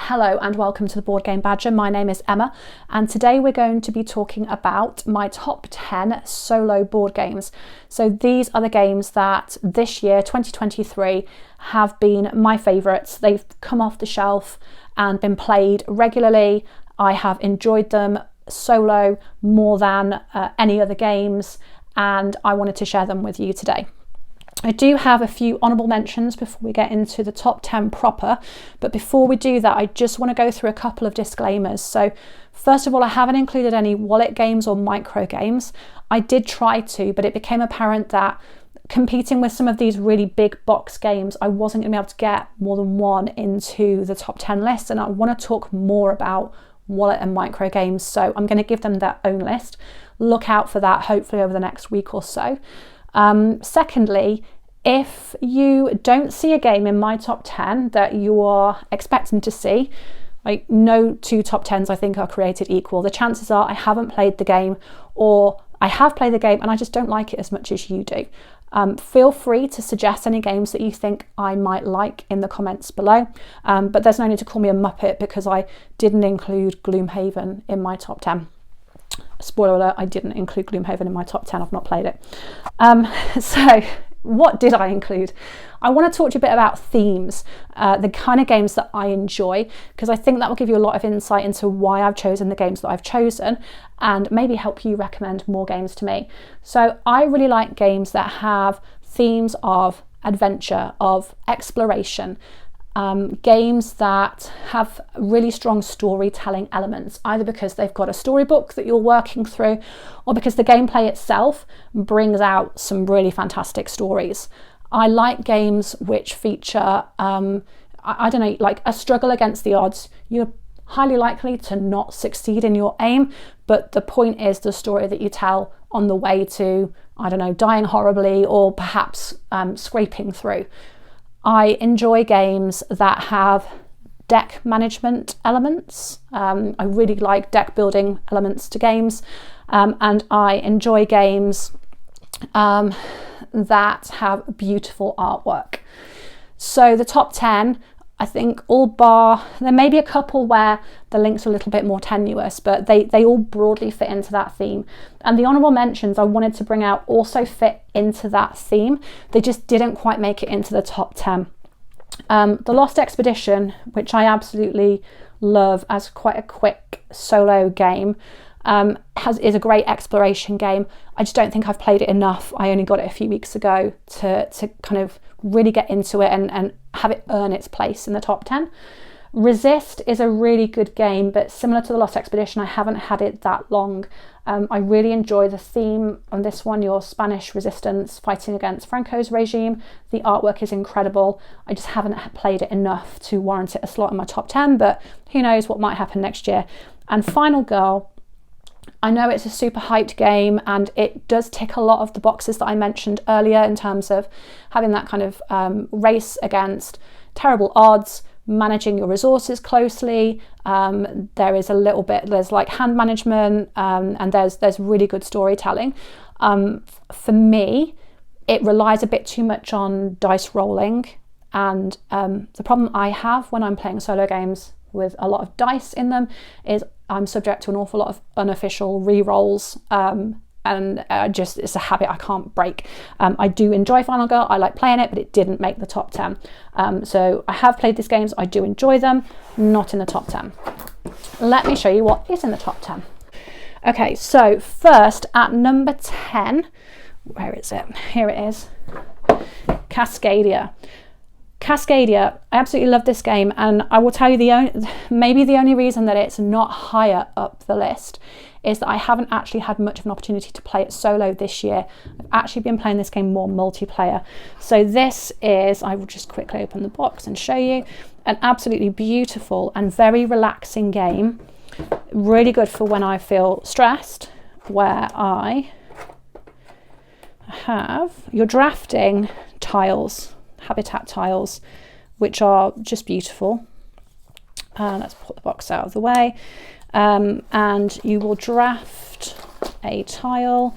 Hello and welcome to the Board Game Badger. My name is Emma and today we're going to be talking about my top 10 solo board games. So these are the games that this year, 2023, have been my favourites. They've come off the shelf and been played regularly. I have enjoyed them solo more than any other games, and I wanted to share them with you today. I do have a few honourable mentions before we get into the top 10 proper, but before we do that I just want to go through a couple of disclaimers. So first of all, I haven't included any wallet games or micro games. I did try to, but it became apparent that competing with some of these really big box games, I wasn't going to be able to get more than one into the top 10 list, and I want to talk more about wallet and micro games, so I'm going to give them their own list. Look out for that hopefully over the next week or so. Secondly, if you don't see a game in my top 10 that you are expecting to see, like no two top 10s I think are created equal. The chances are I haven't played the game, or I have played the game and I just don't like it as much as you do. Feel free to suggest any games that you think I might like in the comments below, but there's no need to call me a muppet because I didn't include Gloomhaven in my top 10. Spoiler alert, I didn't include Gloomhaven in my top 10, I've not played it. So what did I include? I want to talk to you a bit about themes, the kind of games that I enjoy, because I think that will give you a lot of insight into why I've chosen the games that I've chosen and maybe help you recommend more games to me. So I really like games that have themes of adventure, of exploration, games that have really strong storytelling elements, either because they've got a storybook that you're working through or because the gameplay itself brings out some really fantastic stories. I like games which feature, I don't know, like a struggle against the odds. You're highly likely to not succeed in your aim, but the point is the story that you tell on the way to, I don't know, dying horribly or perhaps scraping through. I enjoy games that have deck management elements. I really like deck building elements to games, and I enjoy games that have beautiful artwork. So the top 10, I think all bar, there may be a couple where the links are a little bit more tenuous, but they all broadly fit into that theme. And the honourable mentions I wanted to bring out also fit into that theme. They just didn't quite make it into the top 10. The Lost Expedition, which I absolutely love as quite a quick solo game, is a great exploration game. I just don't think I've played it enough. I only got it a few weeks ago to kind of really get into it and have it earn its place in the top 10. Resist is a really good game, but similar to the Lost Expedition, I haven't had it that long. I really enjoy the theme on this one, your Spanish resistance fighting against Franco's regime. The artwork is incredible. I just haven't played it enough to warrant it a slot in my top 10, but who knows what might happen next year. And Final Girl, I know it's a super hyped game and it does tick a lot of the boxes that I mentioned earlier in terms of having that kind of race against terrible odds, managing your resources closely. There is a little bit, there's like hand management, and there's really good storytelling. For me, it relies a bit too much on dice rolling, and the problem I have when I'm playing solo games with a lot of dice in them is I'm subject to an awful lot of unofficial re-rolls, and it's a habit I can't break. I do enjoy Final Girl, I like playing it, but it didn't make the top 10. So I have played these games, I do enjoy them, not in the top 10. Let me show you what is in the top 10. Okay, so first at number 10, where is it? Here it is, Cascadia. Cascadia, I absolutely love this game, and I will tell you maybe the only reason that it's not higher up the list is that I haven't actually had much of an opportunity to play it solo this year. I've actually been playing this game more multiplayer. So this is, I will just quickly open the box and show you, an absolutely beautiful and very relaxing game. Really good for when I feel stressed, where you're drafting tiles, habitat tiles, which are just beautiful. Let's put the box out of the way. And you will draft a tile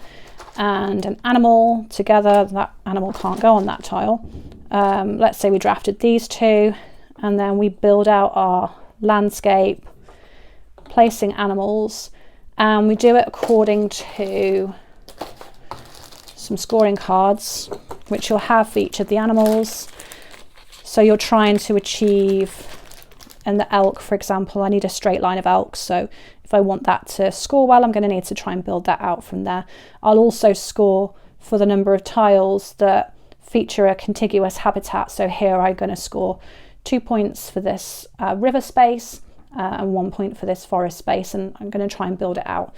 and an animal together. That animal can't go on that tile. Let's say we drafted these two, and then we build out our landscape, placing animals, and we do it according to some scoring cards, which you'll have for each of the animals. So you're trying to achieve, in the elk, for example, I need a straight line of elk. So if I want that to score well, I'm going to need to try and build that out from there. I'll also score for the number of tiles that feature a contiguous habitat. So here I'm going to score 2 points for this river space and 1 point for this forest space, and I'm going to try and build it out.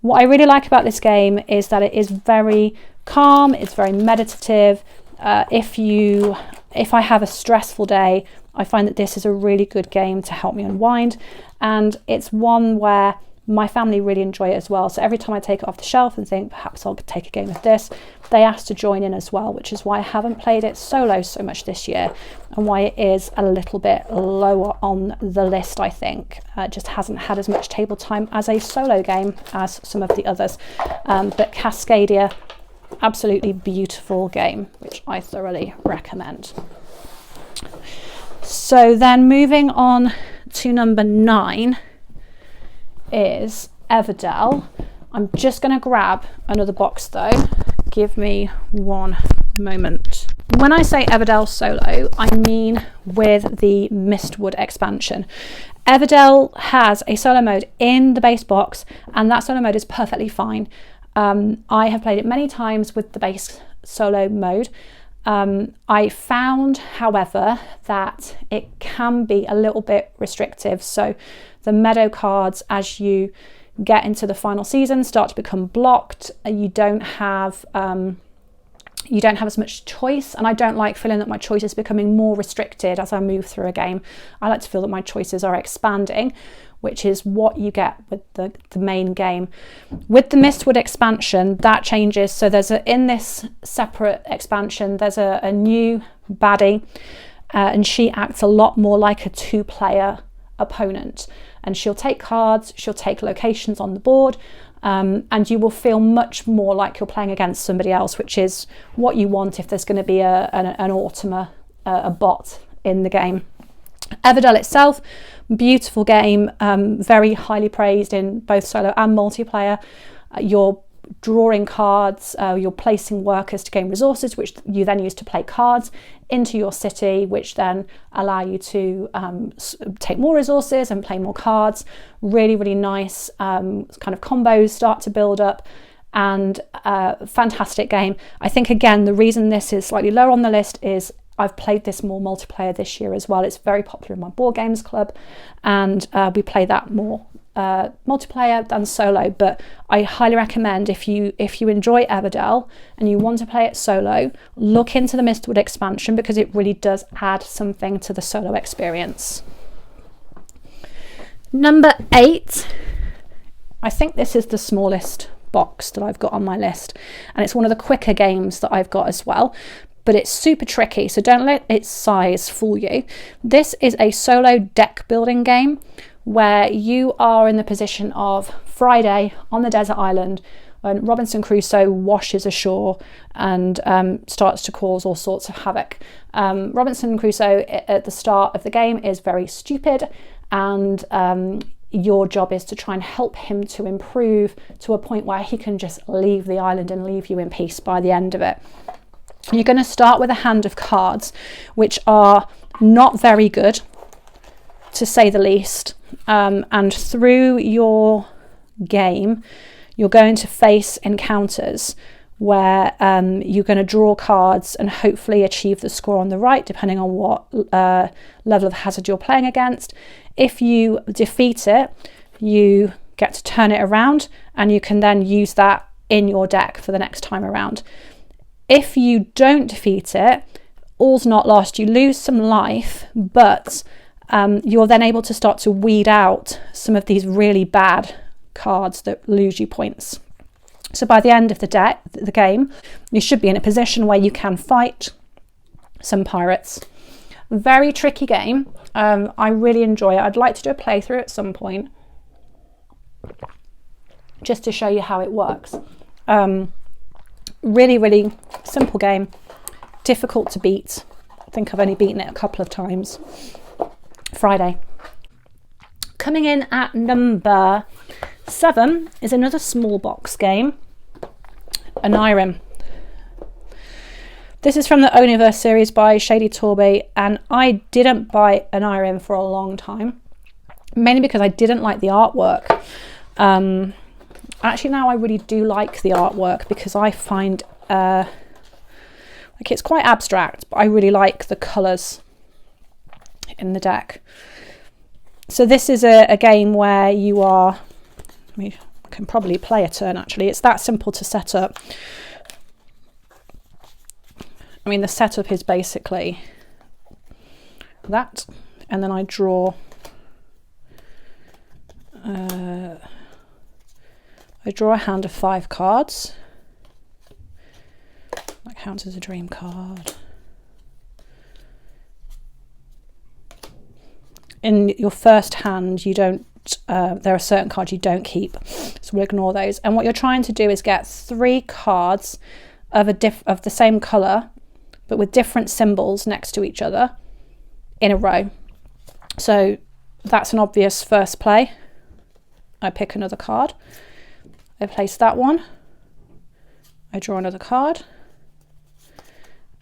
What I really like about this game is that it is very calm, it's very meditative. If I have a stressful day, I find that this is a really good game to help me unwind, and it's one where my family really enjoy it as well. So every time I take it off the shelf and think perhaps I'll take a game of this, they ask to join in as well, which is why I haven't played it solo so much this year and why it is a little bit lower on the list, I think. It just hasn't had as much table time as a solo game as some of the others. But Cascadia, absolutely beautiful game, which I thoroughly recommend. So then moving on to number 9 is Idel. I'm just going to grab another box though. Give me one moment. When I say Idel solo, I mean with the Mistwood expansion. Idel has a solo mode in the base box, and that solo mode is perfectly fine. I have played it many times with the base solo mode. I found, however, that it can be a little bit restrictive. So the meadow cards, as you get into the final season, start to become blocked. You don't have as much choice, and I don't like feeling that my choice is becoming more restricted as I move through a game. I like to feel that my choices are expanding, which is what you get with the main game. With the Mistwood expansion, that changes. So in this separate expansion, there's a new baddie, and she acts a lot more like a 2-player opponent. And she'll take cards, she'll take locations on the board, and you will feel much more like you're playing against somebody else, which is what you want if there's going to be an Ultima, a bot in the game. Idel itself, beautiful game, very highly praised in both solo and multiplayer. You're drawing cards, you're placing workers to gain resources, which you then use to play cards into your city, which then allow you to take more resources and play more cards. Really, really nice kind of combos start to build up, and fantastic game. I think, again, the reason this is slightly lower on the list is I've played this more multiplayer this year as well. It's very popular in my board games club, and we play that more multiplayer than solo. But I highly recommend, if you enjoy Idel and you want to play it solo, look into the Mistwood expansion, because it really does add something to the solo experience. Number 8, I think this is the smallest box that I've got on my list, and it's one of the quicker games that I've got as well. But it's super tricky, so don't let its size fool you. This is a solo deck building game where you are in the position of Friday on the desert island when Robinson Crusoe washes ashore and starts to cause all sorts of havoc. Robinson Crusoe at the start of the game is very stupid, and your job is to try and help him to improve to a point where he can just leave the island and leave you in peace by the end of it. You're going to start with a hand of cards which are not very good, to say the least, and through your game you're going to face encounters where you're going to draw cards and hopefully achieve the score on the right, depending on what level of hazard you're playing against. If you defeat it, you get to turn it around, and you can then use that in your deck for the next time around. If you don't defeat it, all's not lost. You lose some life, but you're then able to start to weed out some of these really bad cards that lose you points. So by the end of the game, you should be in a position where you can fight some pirates. Very tricky game. I really enjoy it. I'd like to do a playthrough at some point, just to show you how it works. Really, really simple game, difficult to beat. I think I've only beaten it a couple of times. Friday. Coming in at number 7 is another small box game, Oniv. This is from the Oniv series by Shady Torby, and I didn't buy Oniv for a long time, mainly because I didn't like the artwork. Actually, now I really do like the artwork because I find like it's quite abstract, but I really like the colours in the deck. So this is a game where you are, I can probably play a turn actually, it's that simple to set up. I mean, the setup is basically that, and then I draw a hand of 5 cards. That counts as a dream card. In your first hand, you don't, there are certain cards you don't keep, so we'll ignore those. And what you're trying to do is get 3 cards of the same colour, but with different symbols next to each other in a row. So that's an obvious first play. I pick another card, I place that one, I draw another card,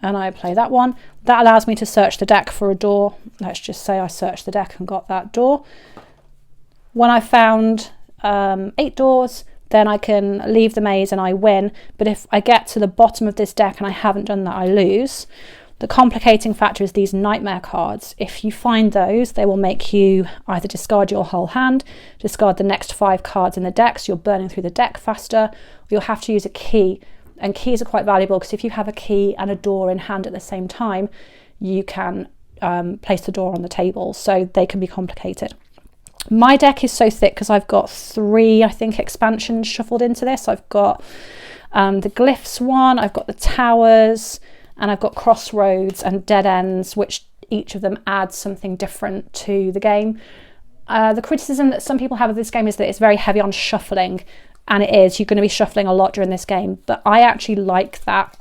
and I play that one. That allows me to search the deck for a door. Let's just say I searched the deck and got that door. When I found 8 doors, then I can leave the maze and I win. But if I get to the bottom of this deck and I haven't done that, I lose. The complicating factor is these nightmare cards. If you find those, they will make you either discard your whole hand, discard the next 5 cards in the deck, so you're burning through the deck faster, or you'll have to use a key. And keys are quite valuable because if you have a key and a door in hand at the same time, you can place the door on the table, so they can be complicated. My deck is so thick because I've got 3, I think, expansions shuffled into this. I've got the glyphs one, I've got the towers, and I've got crossroads and dead ends, which each of them adds something different to the game. The criticism that some people have of this game is that it's very heavy on shuffling, and it is. You're going to be shuffling a lot during this game, but I actually like that.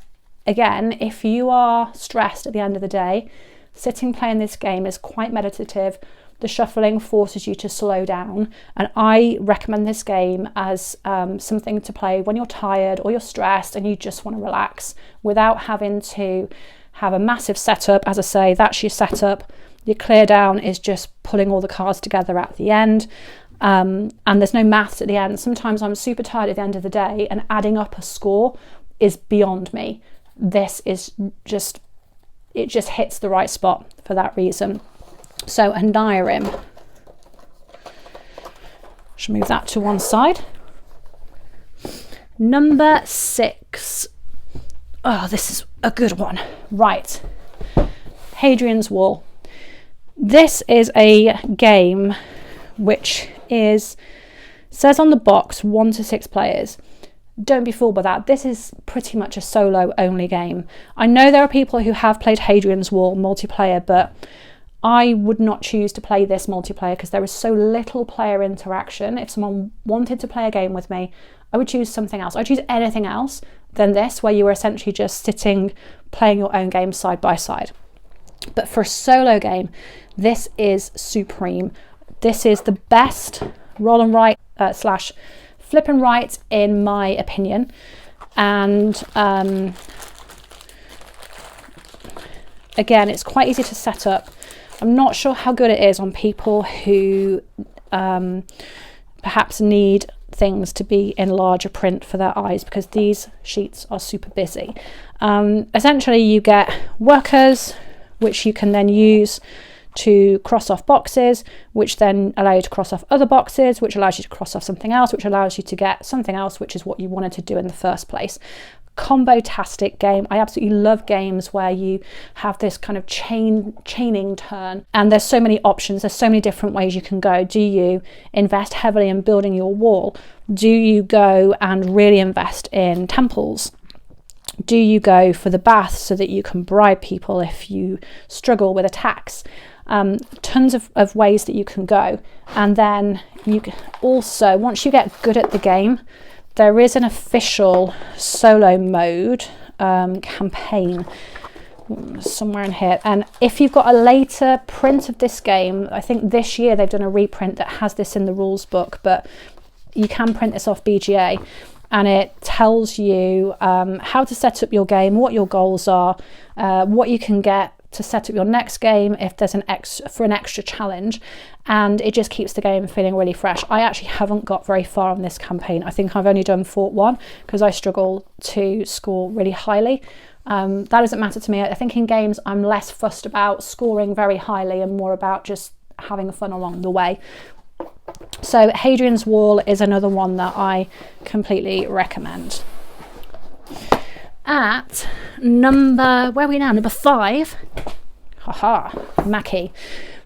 Again, if you are stressed at the end of the day, sitting playing this game is quite meditative. The shuffling forces you to slow down, and I recommend this game as something to play when you're tired or you're stressed and you just want to relax without having to have a massive setup. As I say, that's your setup. Your clear down is just pulling all the cards together at the end. And there's no maths at the end. Sometimes I'm super tired at the end of the day and adding up a score is beyond me. This is just, it just hits the right spot for that reason. So Oniv, should move that to one side. Number 6. Oh, this is a good one. Right, Hadrian's Wall. This is a game which says on the box 1 to 6 players. Don't be fooled by that. This is pretty much a solo only game. I know there are people who have played Hadrian's Wall multiplayer, but I would not choose to play this multiplayer because there is so little player interaction. If someone wanted to play a game with me, I would choose something else. I'd choose anything else than this, where you were essentially just sitting playing your own game side by side. But for a solo game, this is supreme. This is the best roll and write slash flip and write in my opinion. And again, it's quite easy to set up. I'm not sure how good it is on people who perhaps need things to be in larger print for their eyes, because these sheets are super busy. Essentially, you get workers, which you can then use to cross off boxes, which then allow you to cross off other boxes, which allows you to cross off something else, which allows you to get something else, which is what you wanted to do in the first place. Combo-tastic game. I absolutely love games where you have this kind of chaining turn, and there's so many options, there's so many different ways you can go. Do you invest heavily in building your wall? Do you go and really invest in temples? Do you go for the baths so that you can bribe people if you struggle with attacks? Tons of ways that you can go. And then you also, once you get good at the game, there is an official solo mode campaign, somewhere in here. And if you've got a later print of this game, I think this year they've done a reprint that has this in the rules book, but you can print this off BGA, and it tells you how to set up your game, what your goals are, what you can get to set up your next game if there's an extra challenge, and it just keeps the game feeling really fresh. I actually haven't got very far on this campaign. I think I've only done Fort 1 because I struggle to score really highly. That doesn't matter to me. I think in games I'm less fussed about scoring very highly and more about just having fun along the way. So Hadrian's Wall is another one that I completely recommend. At number, where are we now? Number 5. Macky.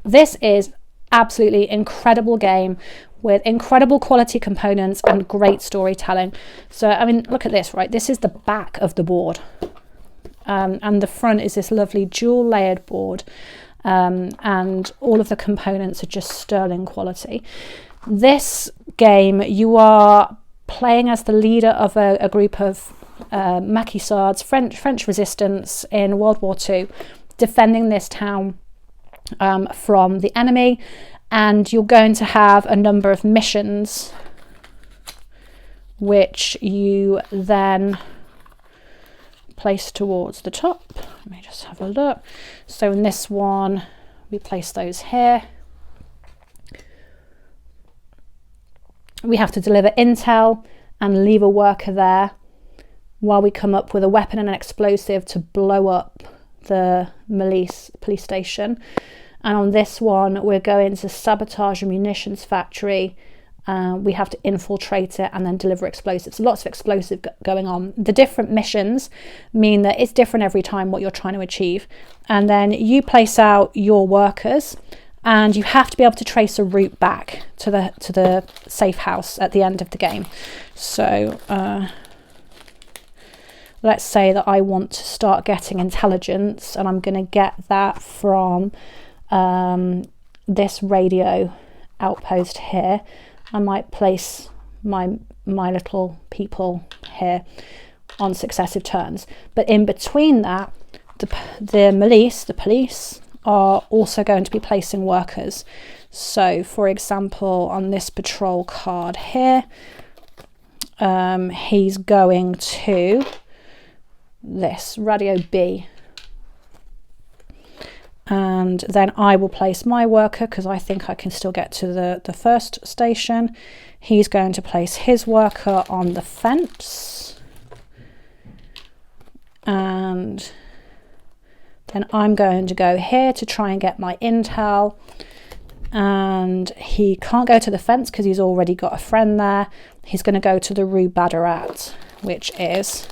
This is absolutely incredible game with incredible quality components and great storytelling. So, I mean, look at this, right? This is the back of the board. And the front is this lovely dual layered board. And all of the components are just sterling quality. This game, you are playing as the leader of a group of Macky Sards, French resistance in World War II, defending this town from the enemy, and you're going to have a number of missions which you then place towards the top. Let me just have a look. So in this one we place those here. We have to deliver intel and leave a worker there while we come up with a weapon and an explosive to blow up the police station. And on this one, we're going to sabotage a munitions factory. We have to infiltrate it and then deliver explosives. Lots of explosive going on. The different missions mean that it's different every time what you're trying to achieve. And then you place out your workers, and you have to be able to trace a route back to the safe house at the end of the game. So let's say that I want to start getting intelligence, and I'm going to get that from this radio outpost here. I might place my little people here on successive turns. But in between that, the police are also going to be placing workers. So, for example, on this patrol card here, he's going to this radio B, and then I will place my worker because I think I can still get to the first station. He's going to place his worker on the fence, and then I'm going to go here to try and get my intel, and he can't go to the fence because he's already got a friend there. He's going to go to the Rue Baderat, which is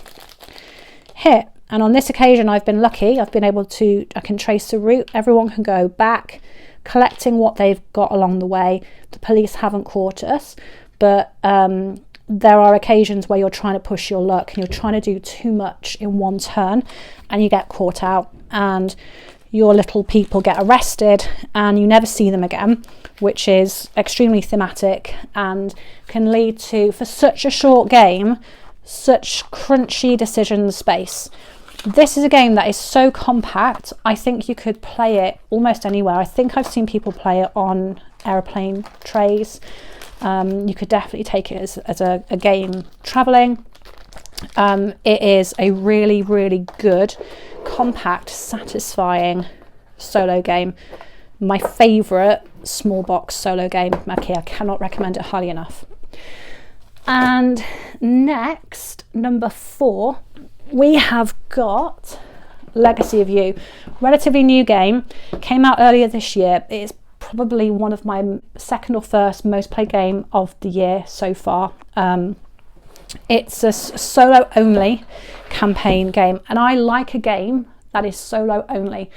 here. And on this occasion, I've been lucky. I've been able to, I can trace the route. Everyone can go back, collecting what they've got along the way. The police haven't caught us, but there are occasions where you're trying to push your luck and you're trying to do too much in one turn and you get caught out and your little people get arrested and you never see them again, which is extremely thematic and can lead to, for such a short game, such crunchy decision space. This is a game that is so compact. I think you could play it almost anywhere. I think I've seen people play it on airplane trays. You could definitely take it as a game traveling. It is a really, really good, compact, satisfying solo game. My favourite small box solo game, Macky. I cannot recommend it highly enough. And next, number 4, we have got Legacy of You. Relatively new game, came out earlier this year. It is probably one of my second or first most played game of the year so far. It's a solo only campaign game, and I like a game that is solo only.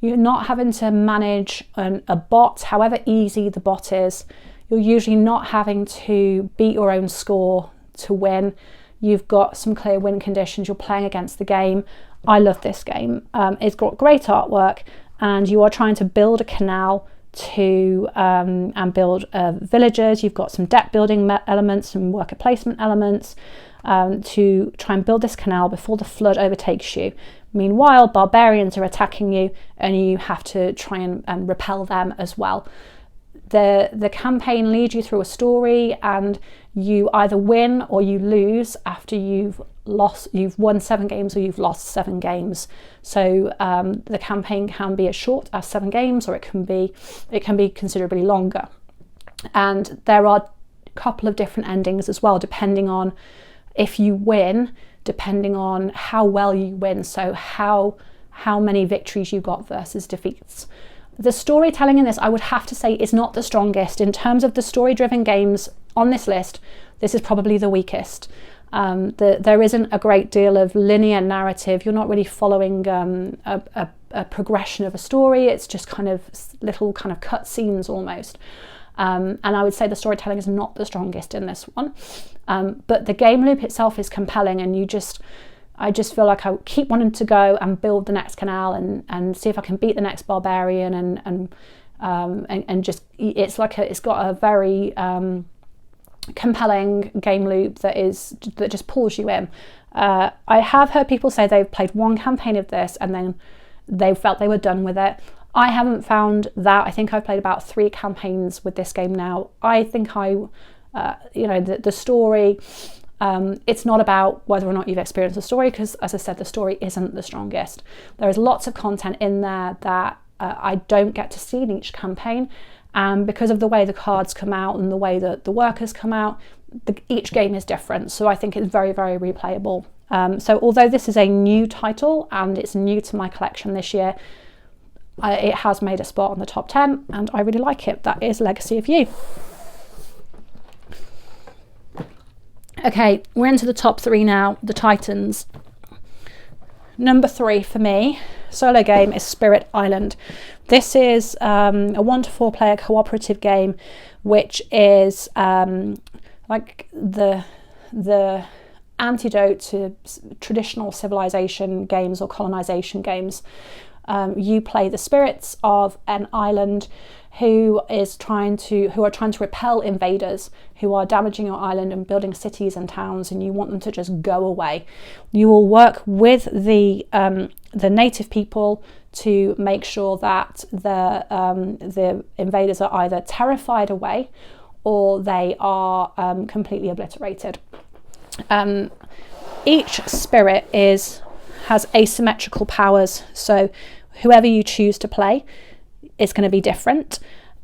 You're not having to manage a bot, however easy the bot is. You're usually not having to beat your own score to win. You've got some clear win conditions. You're playing against the game. I love this game. It's got great artwork, and you are trying to build a canal to and build villages. You've got some deck building elements, some worker placement elements to try and build this canal before the flood overtakes you. Meanwhile, barbarians are attacking you and you have to try and repel them as well. The campaign leads you through a story, and you either win or you lose after you've won 7 games or you've lost 7 games. So the campaign can be as short as 7 games, or it can be considerably longer. And there are a couple of different endings as well, depending on if you win, depending on how well you win, so how many victories you got versus defeats. The storytelling in this, I would have to say, is not the strongest. In terms of the story-driven games on this list, this is probably the weakest. There isn't a great deal of linear narrative. You're not really following a progression of a story. It's just kind of little kind of cut scenes almost. And I would say the storytelling is not the strongest in this one. But the game loop itself is compelling, and I just feel like I keep wanting to go and build the next canal and see if I can beat the next barbarian and just it's got a very compelling game loop that just pulls you in. I have heard people say they've played one campaign of this and then they felt they were done with it. I haven't found that. I think I've played about 3 campaigns with this game now. I think the story. It's not about whether or not you've experienced the story, because, as I said, the story isn't the strongest. There is lots of content in there that I don't get to see in each campaign, and because of the way the cards come out and the way that the workers come out, each game is different. So I think it's very, very replayable. So although this is a new title and it's new to my collection this year, it has made a spot on the top 10, and I really like it. That is Legacy of You. Okay, we're into the top 3 now, the Titans. Number 3 for me, solo game, is Spirit Island. This is a 1 to 4 player cooperative game, which is like the antidote to traditional civilization games or colonization games. You play the spirits of an island who are trying to repel invaders who are damaging your island and building cities and towns, and you want them to just go away. You will work with the native people to make sure that the invaders are either terrified away or they are completely obliterated. Each spirit has asymmetrical powers, so whoever you choose to play is going to be different,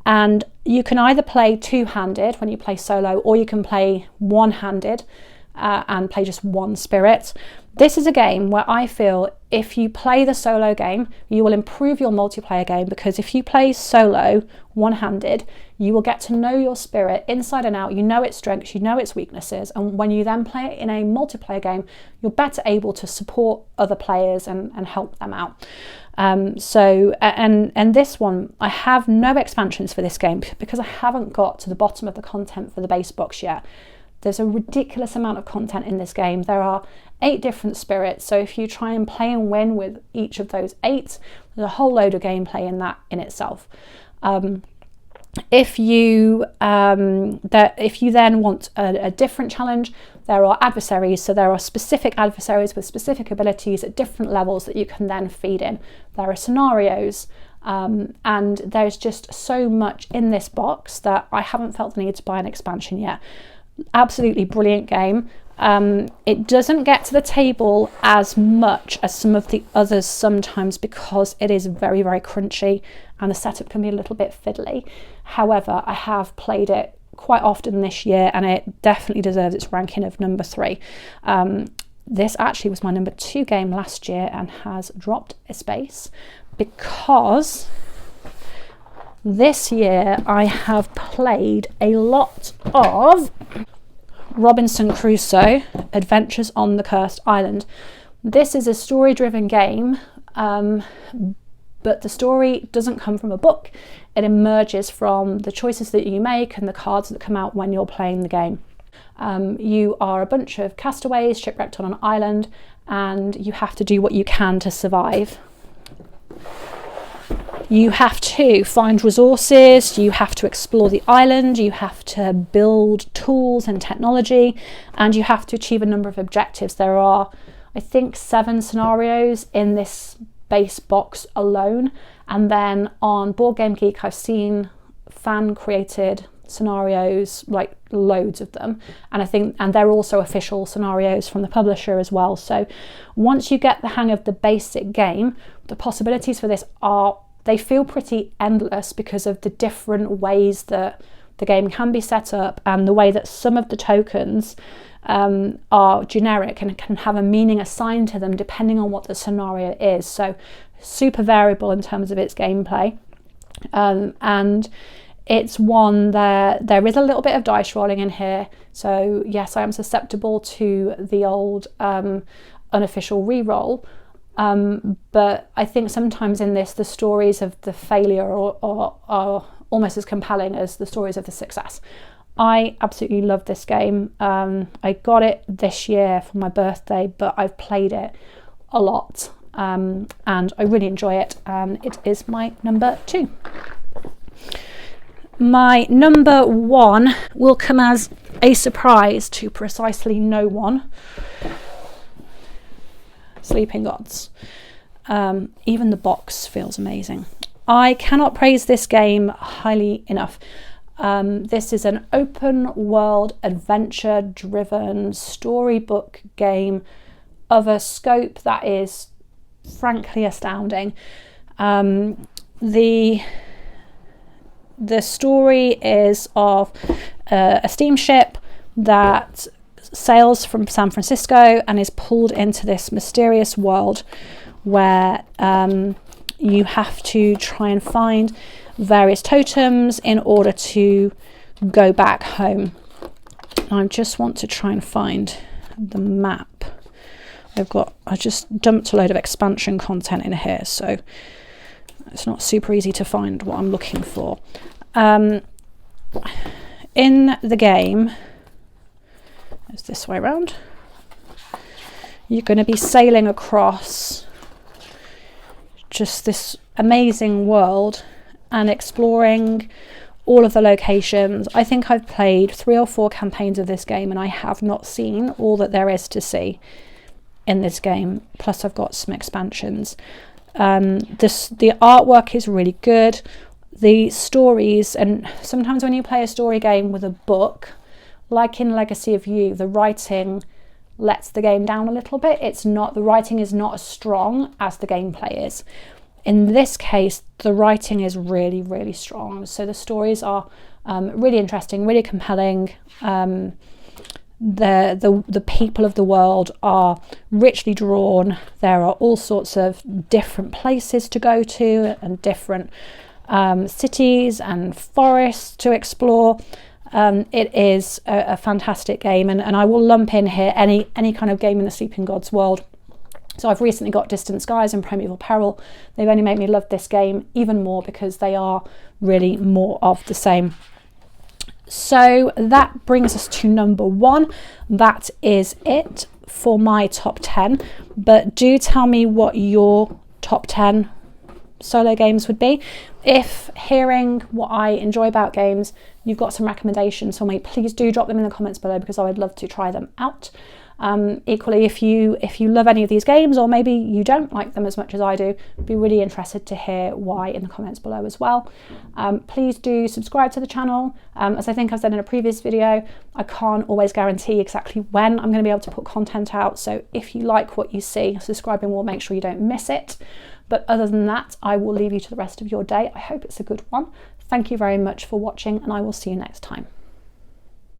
and you can either play 2-handed when you play solo, or you can play 1-handed and play just 1 spirit. This is a game where I feel if you play the solo game, you will improve your multiplayer game, because if you play solo 1-handed, you will get to know your spirit inside and out. You know its strengths, you know its weaknesses, and when you then play it in a multiplayer game, you're better able to support other players and help them out. And this one, I have no expansions for this game because I haven't got to the bottom of the content for the base box yet. There's a ridiculous amount of content in this game. There are 8 different spirits, so if you try and play and win with each of those 8, there's a whole load of gameplay in that in itself. If you then want a different challenge, there are adversaries. So there are specific adversaries with specific abilities at different levels that you can then feed in. There are scenarios, and there's just so much in this box that I haven't felt the need to buy an expansion yet. Absolutely brilliant game. It doesn't get to the table as much as some of the others sometimes because it is very, very crunchy and the setup can be a little bit fiddly. However, I have played it quite often this year and it definitely deserves its ranking of number 3. This actually was my number 2 game last year and has dropped a space because this year I have played a lot of Robinson Crusoe, Adventures on the Cursed Island. This is a story-driven game, but the story doesn't come from a book. It emerges from the choices that you make and the cards that come out when you're playing the game. You are a bunch of castaways shipwrecked on an island and you have to do what you can to survive. You have to find resources, you have to explore the island, you have to build tools and technology, and you have to achieve a number of objectives. There are I think 7 scenarios in this base box alone, and then on Board Game Geek I've seen fan created scenarios, like loads of them, and they're also official scenarios from the publisher as well. So once you get the hang of the basic game, the possibilities for this they feel pretty endless because of the different ways that the game can be set up, and the way that some of the tokens are generic and can have a meaning assigned to them depending on what the scenario is. So super variable in terms of its gameplay, and it's one there is a little bit of dice rolling in here. So yes, I am susceptible to the old unofficial reroll, but I think sometimes in this the stories of the failure are almost as compelling as the stories of the success. I absolutely love this game. I got it this year for my birthday, but I've played it a lot, and I really enjoy it, and it is my number 2. My number 1 will come as a surprise to precisely no one. Sleeping Gods. Even the box feels amazing. I cannot praise this game highly enough. This is an open world, adventure driven storybook game of a scope that is frankly astounding. The story is of a steamship that sails from San Francisco and is pulled into this mysterious world where you have to try and find various totems in order to go back home. I just want to try and find the map. I just dumped a load of expansion content in here, so it's not super easy to find what I'm looking for. In the game, it's this way around, you're going to be sailing across just this amazing world and exploring all of the locations. I think I've played 3 or 4 campaigns of this game and I have not seen all that there is to see in this game. Plus I've got some expansions. The artwork is really good. The stories, and sometimes when you play a story game with a book, like in Legacy of You, the writing lets the game down a little bit. The writing is not as strong as the gameplay is. In this case, the writing is really, really strong. So the stories are really interesting, really compelling. The people of the world are richly drawn. There are all sorts of different places to go to and different cities and forests to explore. It is a fantastic game, and I will lump in here any kind of game in the Sleeping Gods world. So I've recently got Distant Skies and Primeval Peril. They've only made me love this game even more because they are really more of the same. So that brings us to number 1. That is it for my top 10. But do tell me what your top 10 solo games would be. If hearing what I enjoy about games, you've got some recommendations for me, please do drop them in the comments below because I would love to try them out. Equally, if you love any of these games, or maybe you don't like them as much as I do, I'd be really interested to hear why in the comments below as well. Please do subscribe to the channel. As I think I've said in a previous video, I can't always guarantee exactly when I'm going to be able to put content out, so if you like what you see, subscribing will make sure you don't miss it. But other than that, I will leave you to the rest of your day. I hope it's a good one. Thank you very much for watching, and I will see you next time.